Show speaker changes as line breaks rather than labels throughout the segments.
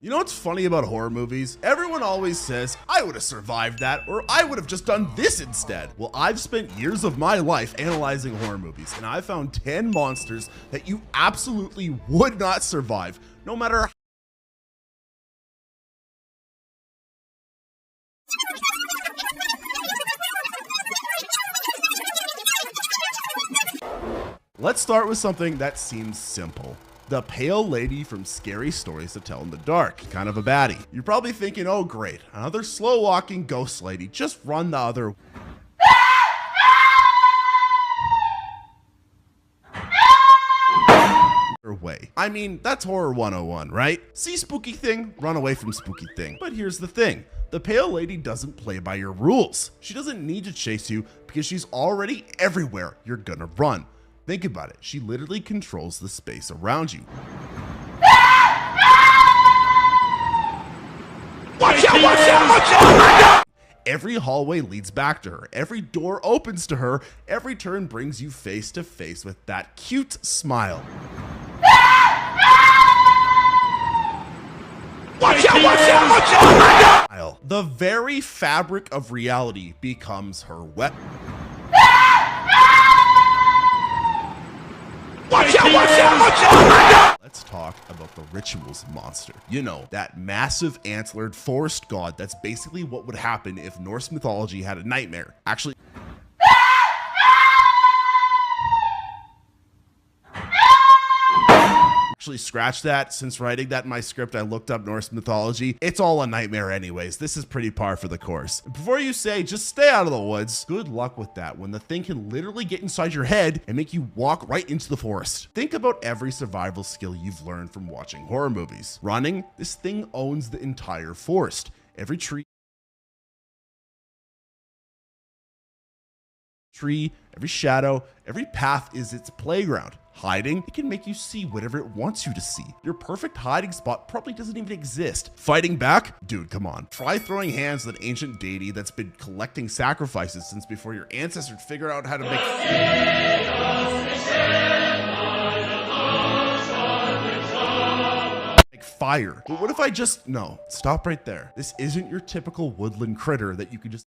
You know what's funny about horror movies? Everyone always says, I would have survived that, or I would have just done this instead. Well, I've spent years of my life analyzing horror movies, and I found 10 monsters that you absolutely would not survive, no matter how. Let's start with something that seems simple. The pale lady from Scary Stories to Tell in the Dark, kind of a baddie. You're probably thinking, oh great, another slow walking ghost lady, just run the other way. I mean, that's horror 101, right? See spooky thing, run away from spooky thing. But here's the thing. The pale lady doesn't play by your rules. She doesn't need to chase you because she's already everywhere you're gonna run. Think about it. She literally controls the space around you. Watch out, watch out, watch out! Every hallway leads back to her. Every door opens to her. Every turn brings you face to face with that cute smile. Watch out, watch out, watch out! The very fabric of reality becomes her weapon. Watch out, watch out, watch out! Let's talk about the Rituals monster. You know, that massive antlered forest god that's basically what would happen if Norse mythology had a nightmare. Actually, scratch that. Since writing that in my script, I looked up Norse mythology. It's all a nightmare anyways. This is pretty par for the course. Before you say, just stay out of the woods, good luck with that when the thing can literally get inside your head and make you walk right into the forest. Think about every survival skill you've learned from watching horror movies. Running, this thing owns the entire forest. Every tree, every shadow, every path is its playground. Hiding, it can make you see whatever it wants you to see. Your perfect hiding spot probably doesn't even exist. Fighting back? Dude, come on. Try throwing hands with an ancient deity that's been collecting sacrifices since before your ancestors figured out how to make fire. But what if I just, no, stop right there. This isn't your typical woodland critter that you could just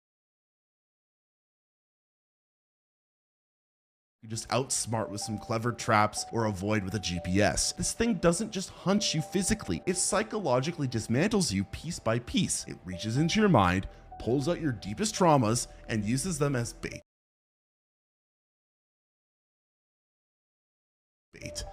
outsmart with some clever traps or avoid with a GPS. This thing doesn't just hunt you physically, it psychologically dismantles you piece by piece. It reaches into your mind, pulls out your deepest traumas, and uses them as bait.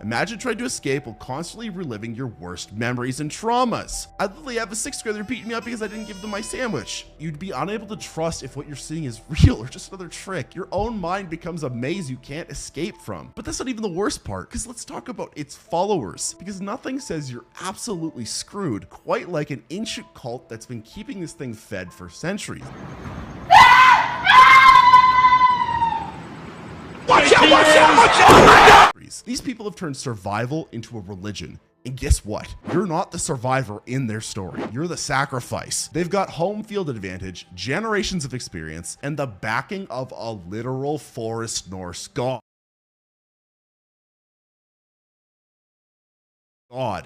Imagine trying to escape while constantly reliving your worst memories and traumas. I literally have a 6th grader beating me up because I didn't give them my sandwich. You'd be unable to trust if what you're seeing is real or just another trick. Your own mind becomes a maze you can't escape from. But that's not even the worst part, because let's talk about its followers, because nothing says you're absolutely screwed quite like an ancient cult that's been keeping this thing fed for centuries. Watch out, watch out, watch out! These people have turned survival into a religion. And guess what? You're not the survivor in their story. You're the sacrifice. They've got home field advantage, generations of experience, and the backing of a literal forest Norse god.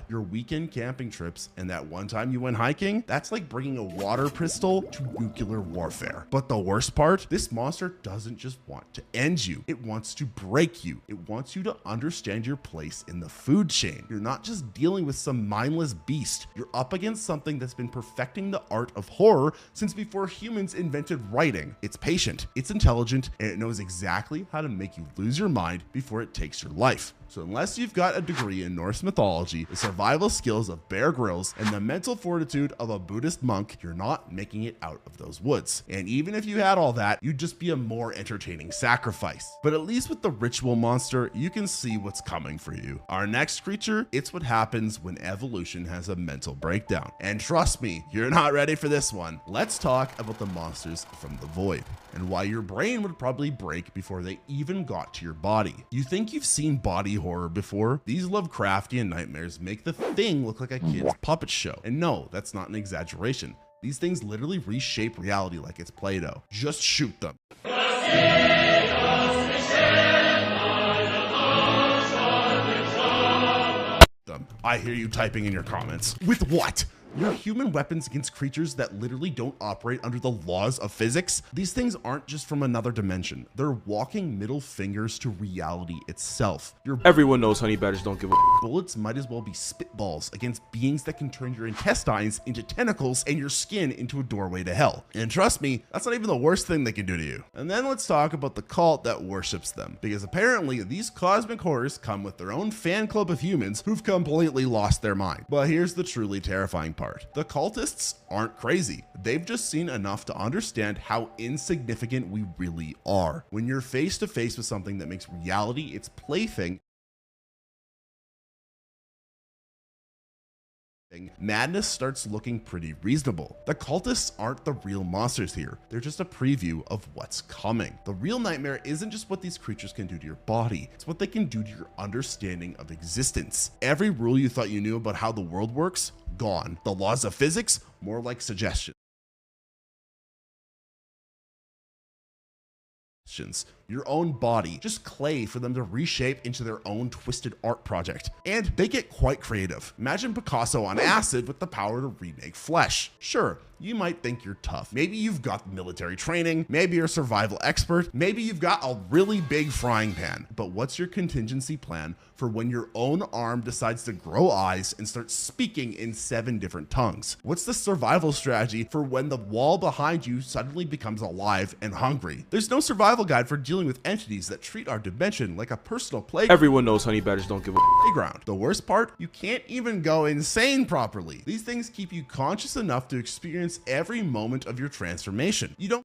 Your weekend camping trips and that one time you went hiking, that's like bringing a water pistol to nuclear warfare. But the worst part, this monster doesn't just want to end you. It wants to break you. It wants you to understand your place in the food chain. You're not just dealing with some mindless beast. You're up against something that's been perfecting the art of horror since before humans invented writing. It's patient, it's intelligent, and it knows exactly how to make you lose your mind before it takes your life. So unless you've got a degree in Norse mythology, the survival skills of Bear Grylls, and the mental fortitude of a Buddhist monk, you're not making it out of those woods. And even if you had all that, you'd just be a more entertaining sacrifice. But at least with the Ritual monster, you can see what's coming for you. Our next creature, it's what happens when evolution has a mental breakdown. And trust me, you're not ready for this one. Let's talk about the monsters from the void and why your brain would probably break before they even got to your body. You think you've seen body horror before? These Lovecraftian nightmares make the thing look like a kid's puppet show. And no, that's not an exaggeration. These things literally reshape reality like it's Play-Doh. Just shoot them. I hear you typing in your comments. With what? Your human weapons against creatures that literally don't operate under the laws of physics. These things aren't just from another dimension. They're walking middle fingers to reality itself. Your
Everyone knows honey badgers don't give a
bullets might as well be spitballs against beings that can turn your intestines into tentacles and your skin into a doorway to hell. And trust me, that's not even the worst thing they can do to you. And then let's talk about the cult that worships them, because apparently these cosmic horrors come with their own fan club of humans who've completely lost their mind. But here's the truly terrifying part. The cultists aren't crazy. They've just seen enough to understand how insignificant we really are. When you're face to face with something that makes reality its plaything, madness starts looking pretty reasonable. The cultists aren't the real monsters here. They're just a preview of what's coming. The real nightmare isn't just what these creatures can do to your body. It's what they can do to your understanding of existence. Every rule you thought you knew about how the world works, gone. The laws of physics, more like suggestions. Your own body, just clay for them to reshape into their own twisted art project. And they get quite creative. Imagine Picasso on acid with the power to remake flesh. Sure, you might think you're tough. Maybe you've got military training, maybe you're a survival expert, maybe you've got a really big frying pan. But what's your contingency plan for when your own arm decides to grow eyes and start speaking in 7 different tongues? What's the survival strategy for when the wall behind you suddenly becomes alive and hungry? There's no survival guide for dealing with entities that treat our dimension like a personal playground.
Everyone knows honey badgers don't give a
playground. The worst part, you can't even go insane properly. These things keep you conscious enough to experience every moment of your transformation. You don't